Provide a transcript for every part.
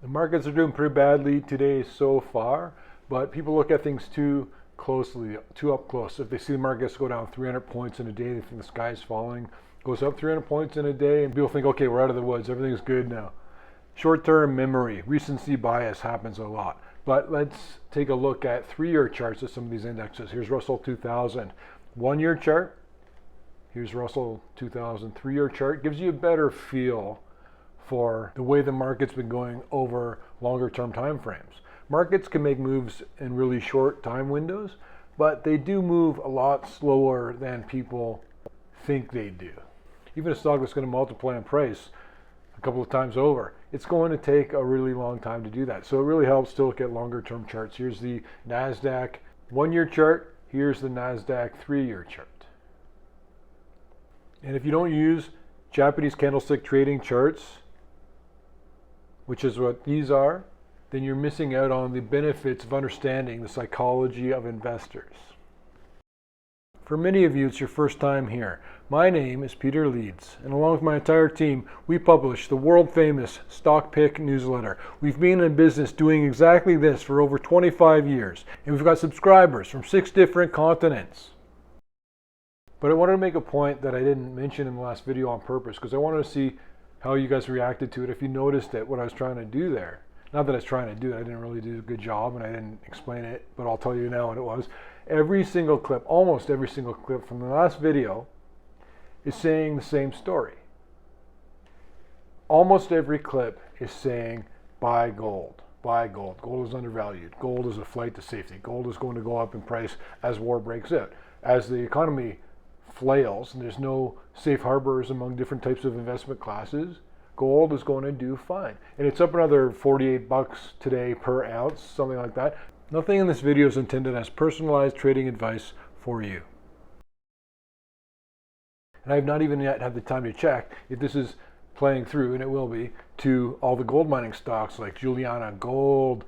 The markets are doing pretty badly today so far, but people look at things too closely, too up close. If they see the markets go down 300 points in a day, they think the sky is falling. Goes up 300 points in a day, and people think, okay, we're out of the woods, everything's good now. Short-term memory, recency bias happens a lot. But let's take a look at 3-year charts of some of these indexes. Here's Russell 2000, 1-year chart. Here's Russell 2000, 3-year chart. Gives you a better feel for the way the market's been going over longer term time frames. Markets can make moves in really short time windows, but they do move a lot slower than people think they do. Even a stock that's going to multiply in price a couple of times over, it's going to take a really long time to do that. So it really helps to look at longer term charts. Here's the NASDAQ 1-year chart. Here's the NASDAQ 3-year chart. And if you don't use Japanese candlestick trading charts, which is what these are, then you're missing out on the benefits of understanding the psychology of investors. For many of you, it's your first time here. My name is Peter Leeds, and along with my entire team, we publish the world-famous Stock Pick newsletter. We've been in business doing exactly this for over 25 years, and we've got subscribers from 6 different continents. But I wanted to make a point that I didn't mention in the last video on purpose, because I wanted to see how you guys reacted to it, if you noticed it, what I was trying to do there. Not that I was trying to do it, I didn't really do a good job and I didn't explain it, but I'll tell you now what it was. Every single clip, almost every single clip from the last video is saying the same story. Almost every clip is saying, buy gold, buy gold. Gold is undervalued. Gold is a flight to safety. Gold is going to go up in price as war breaks out. As the economy flails and there's no safe harbors among different types of investment classes, gold is going to do fine. And it's up another 48 bucks today per ounce, something like that. Nothing in this video is intended as personalized trading advice for you. And I've not even yet had the time to check if this is playing through, and it will be, to all the gold mining stocks like Juliana Gold,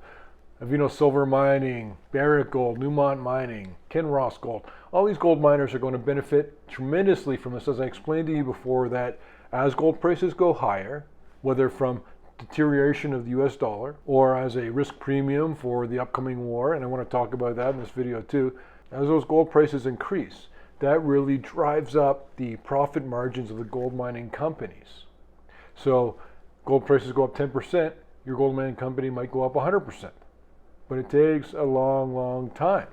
Avino Silver Mining, Barrick Gold, Newmont Mining, Kinross Gold. All these gold miners are going to benefit tremendously from this, as I explained to you before, that as gold prices go higher, whether from deterioration of the US dollar or as a risk premium for the upcoming war, and I want to talk about that in this video too, as those gold prices increase, that really drives up the profit margins of the gold mining companies. So gold prices go up 10%, your gold mining company might go up 100%. But it takes a long, long time.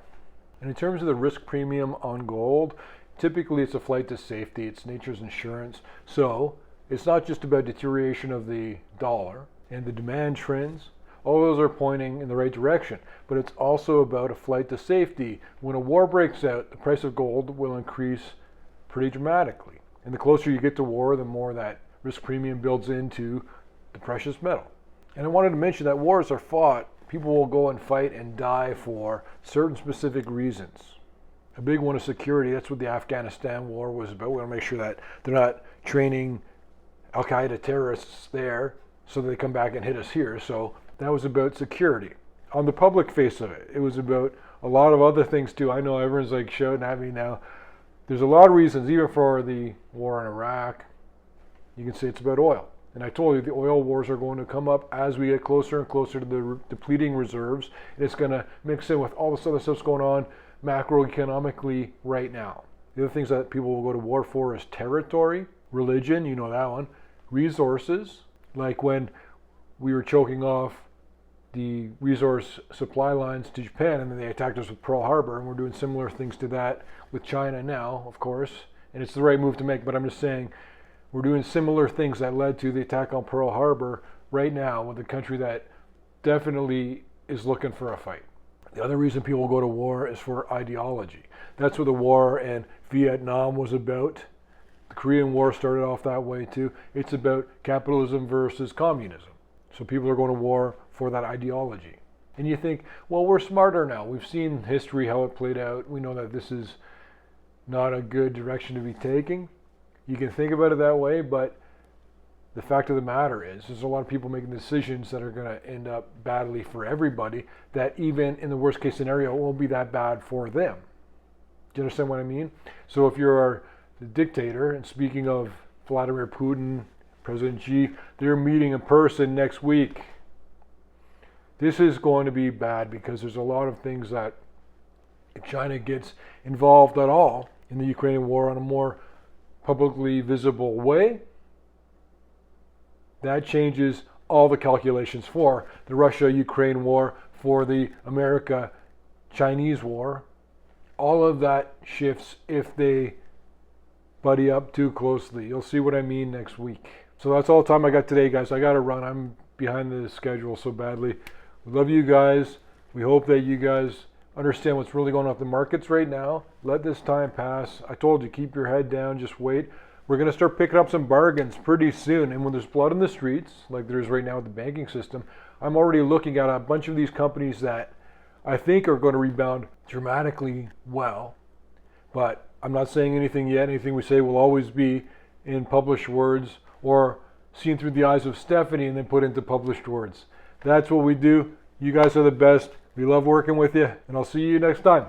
And in terms of the risk premium on gold, typically it's a flight to safety, it's nature's insurance. So it's not just about deterioration of the dollar and the demand trends. All those are pointing in the right direction. But it's also about a flight to safety. When a war breaks out, the price of gold will increase pretty dramatically. And the closer you get to war, the more that risk premium builds into the precious metal. And I wanted to mention that wars are fought. People will go and fight and die for certain specific reasons. A big one is security. That's what the Afghanistan war was about. We want to make sure that they're not training Al-Qaeda terrorists there so they come back and hit us here. So that was about security. On the public face of it, it was about a lot of other things too. I know everyone's like shouting at me now. There's a lot of reasons, even for the war in Iraq. You can say it's about oil. And I told you the oil wars are going to come up as we get closer and closer to the depleting reserves. And it's going to mix in with all this other stuff going on macroeconomically right now. The other things that people will go to war for is territory, religion, you know that one, resources, like when we were choking off the resource supply lines to Japan and then they attacked us with Pearl Harbor, and we're doing similar things to that with China now, of course. And it's the right move to make, but I'm just saying, we're doing similar things that led to the attack on Pearl Harbor right now with a country that definitely is looking for a fight. The other reason people go to war is for ideology. That's what the war in Vietnam was about. The Korean War started off that way too. It's about capitalism versus communism. So people are going to war for that ideology. And you think, well, we're smarter now. We've seen history, how it played out. We know that this is not a good direction to be taking. You can think about it that way, but the fact of the matter is, there's a lot of people making decisions that are going to end up badly for everybody, that even in the worst case scenario, it won't be that bad for them. Do you understand what I mean? So if you're the dictator, and speaking of Vladimir Putin, President Xi, they're meeting in person next week. This is going to be bad because there's a lot of things that if China gets involved at all in the Ukrainian war on a more publicly visible way, that changes all the calculations for the Russia-Ukraine war, for the America-Chinese war. All of that shifts if they buddy up too closely. You'll see what I mean next week. So that's all the time I got today, guys. I got to run. I'm behind the schedule so badly. We love you guys. We hope that you guys understand what's really going on with the markets right now. Let this time pass. I told you, keep your head down. Just wait. We're going to start picking up some bargains pretty soon. And when there's blood in the streets, like there is right now with the banking system, I'm already looking at a bunch of these companies that I think are going to rebound dramatically well. But I'm not saying anything yet. Anything we say will always be in published words or seen through the eyes of Stephanie and then put into published words. That's what we do. You guys are the best. We love working with you, and I'll see you next time.